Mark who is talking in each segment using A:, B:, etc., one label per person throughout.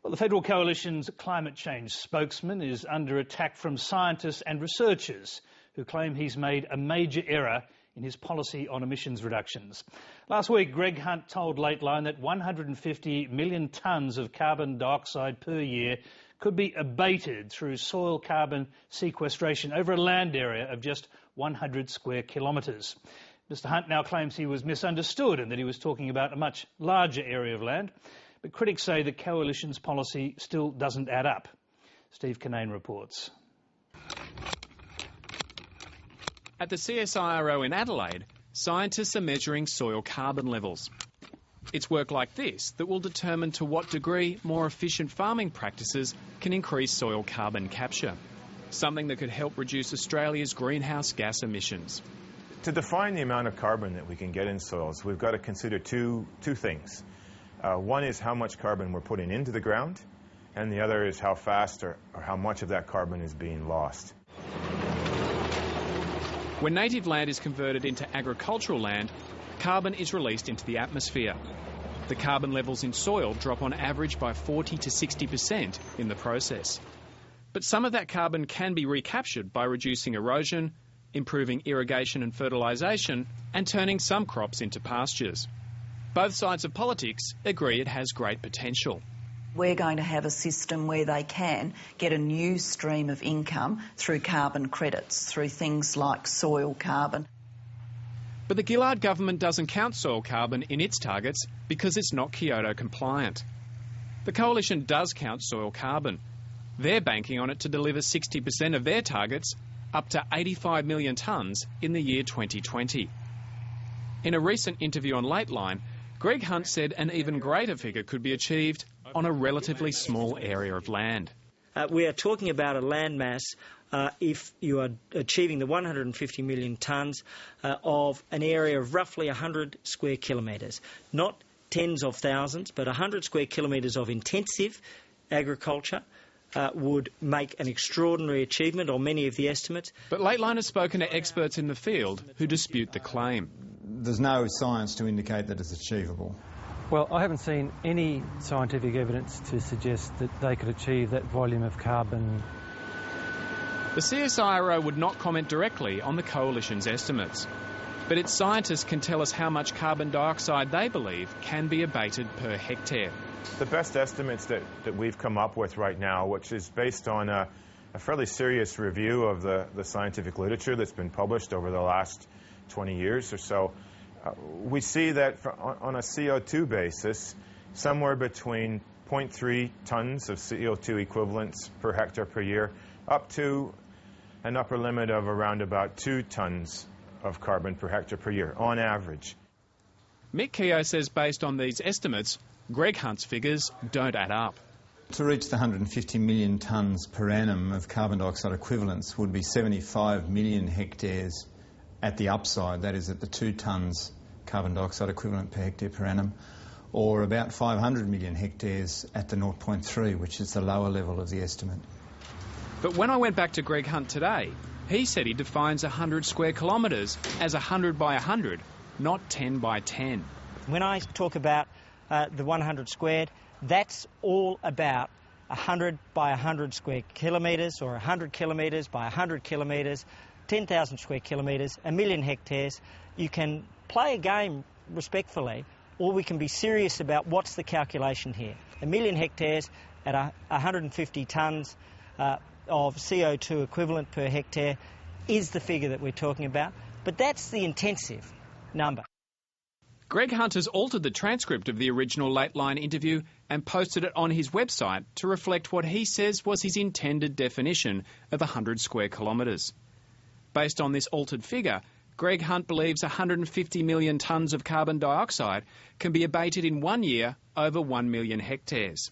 A: Well, the Federal Coalition's climate change spokesman is under attack from scientists and researchers who claim he's made a major error in his policy on emissions reductions. Last week, Greg Hunt told Lateline that 150 million tonnes of carbon dioxide per year could be abated through soil carbon sequestration over a land area of just 100 square kilometres. Mr Hunt now claims he was misunderstood and that he was talking about a much larger area of land. But critics say the Coalition's policy still doesn't add up. Steve Kinane reports.
B: At the CSIRO in Adelaide, scientists are measuring soil carbon levels. It's work like this that will determine to what degree more efficient farming practices can increase soil carbon capture, something that could help reduce Australia's greenhouse gas emissions.
C: To define the amount of carbon that we can get in soils, we've got to consider two things. One is how much carbon we're putting into the ground, and the other is how fast or how much of that carbon is being lost.
B: When native land is converted into agricultural land, carbon is released into the atmosphere. The carbon levels in soil drop on average by 40 to 60% in the process. But some of that carbon can be recaptured by reducing erosion, improving irrigation and fertilisation, and turning some crops into pastures. Both sides of politics agree it has great potential.
D: We're going to have a system where they can get a new stream of income through carbon credits, through things like soil carbon.
B: But the Gillard government doesn't count soil carbon in its targets because it's not Kyoto compliant. The Coalition does count soil carbon. They're banking on it to deliver 60% of their targets, up to 85 million tonnes in the year 2020. In a recent interview on Lateline, Greg Hunt said an even greater figure could be achieved on a relatively small area of land.
E: We are talking about a land mass, if you are achieving the 150 million tonnes, of an area of roughly 100 square kilometres. Not tens of thousands, but 100 square kilometres of intensive agriculture would make an extraordinary achievement on many of the estimates.
B: But Lateline has spoken to experts in the field who dispute the claim.
F: There's no science to indicate that it's achievable.
G: Well, I haven't seen any scientific evidence to suggest that they could achieve that volume of carbon.
B: The CSIRO would not comment directly on the Coalition's estimates, but its scientists can tell us how much carbon dioxide they believe can be abated per hectare.
C: The best estimates that we've come up with right now, which is based on a fairly serious review of the scientific literature that's been published over the last 20 years or so, we see that on a CO2 basis, somewhere between 0.3 tonnes of CO2 equivalents per hectare per year, up to an upper limit of around about 2 tonnes of carbon per hectare per year, on average.
B: Mick Keogh says based on these estimates, Greg Hunt's figures don't add up.
F: To reach the 150 million tonnes per annum of carbon dioxide equivalents would be 75 million hectares at the upside, that is at the 2 tonnes carbon dioxide equivalent per hectare per annum, or about 500 million hectares at the 0.3, which is the lower level of the estimate.
B: But when I went back to Greg Hunt today, he said he defines 100 square kilometres as 100 by 100, not 10 by 10.
E: When I talk about the 100 squared, that's all about 100 by 100 square kilometres, or 100 kilometres by 100 kilometres, 10,000 square kilometres, 1 million hectares. You can play a game respectfully, or we can be serious about what's the calculation here. 1 million hectares at 150 tonnes of CO2 equivalent per hectare is the figure that we're talking about, but that's the intensive number.
B: Greg Hunt has altered the transcript of the original Lateline interview and posted it on his website to reflect what he says was his intended definition of 100 square kilometres. Based on this altered figure, Greg Hunt believes 150 million tonnes of carbon dioxide can be abated in 1 year over 1 million hectares.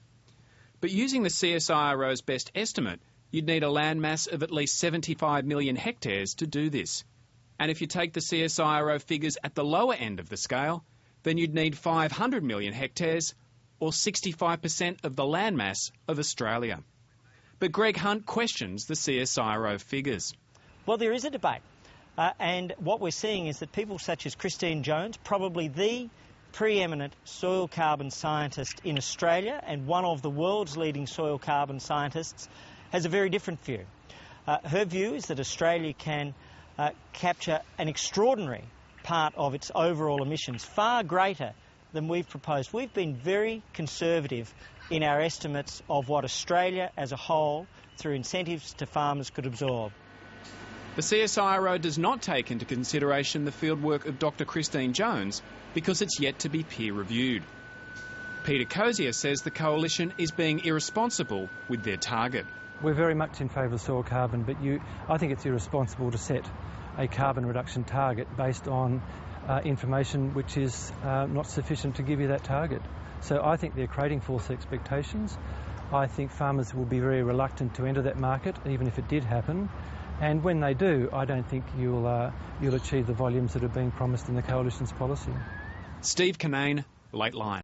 B: But using the CSIRO's best estimate, you'd need a land mass of at least 75 million hectares to do this. And if you take the CSIRO figures at the lower end of the scale, then you'd need 500 million hectares, or 65% of the landmass of Australia. But Greg Hunt questions the CSIRO figures.
E: Well, there is a debate, and what we're seeing is that people such as Christine Jones, probably the preeminent soil carbon scientist in Australia and one of the world's leading soil carbon scientists, has a very different view. Her view is that Australia can capture an extraordinary part of its overall emissions, far greater than we've proposed. We've been very conservative in our estimates of what Australia as a whole, through incentives to farmers, could absorb.
B: The CSIRO does not take into consideration the fieldwork of Dr Christine Jones because it's yet to be peer-reviewed. Peter Cozier says the coalition is being irresponsible with their target.
G: We're very much in favour of soil carbon, but I think it's irresponsible to set a carbon reduction target based on information which is not sufficient to give you that target. So I think they're creating false expectations. I think farmers will be very reluctant to enter that market, even if it did happen. And when they do, I don't think you'll achieve the volumes that are being promised in the coalition's policy.
B: Steve Kinane, Late Line.